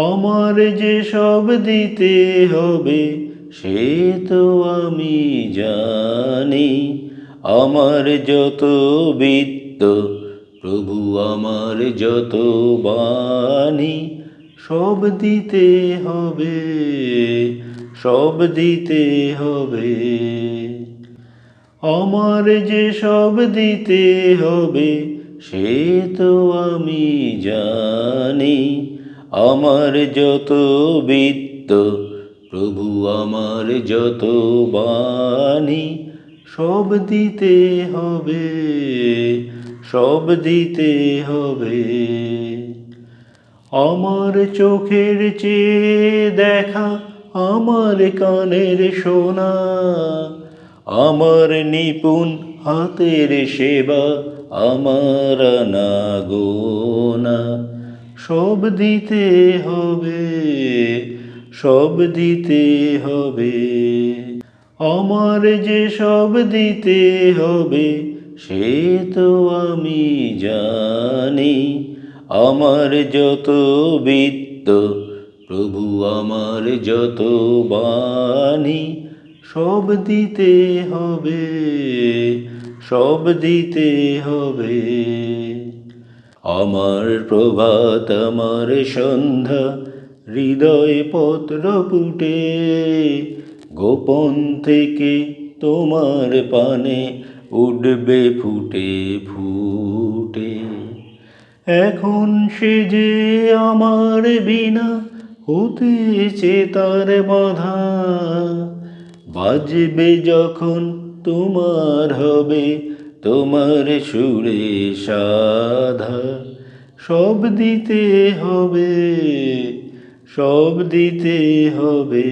আমার যে সব দিতে হবে সে তো আমি জানি। আমার যত বিত্ত প্রভু আমার যত বাণী, সব দিতে হবে, সব দিতে হবে। আমার যে সব দিতে হবে সে তো আমি জানি। আমার যত বিত্ত প্রভু আমার যত বাণী, সব দিতে হবে, সব দিতে হবে। আমার চোখের চেয়ে দেখা, আমার কানের শোনা, আমার নিপুণ হাতের সেবা, আমার আনাগোনা, সব দিতে হবে, সব দিতে হবে। আমার যে সব দিতে হবে সে তো আমি জানি। আমার যত বিত্ত প্রভু আমার যত বাণী, সব দিতে হবে, সব দিতে হবে। আমার প্রভাত আমার সন্ধ্যা, হৃদয় পত্র পুটে, গোপন থেকে তোমার পানে উঠবে ফুটে ফুটে। এখন সে যে আমার বিনা হতেছে তার বাধা, বাজবে যখন তোমার হবে তোমার সুরে সাধা, সব দিতে হবে, সব দিতে হবে।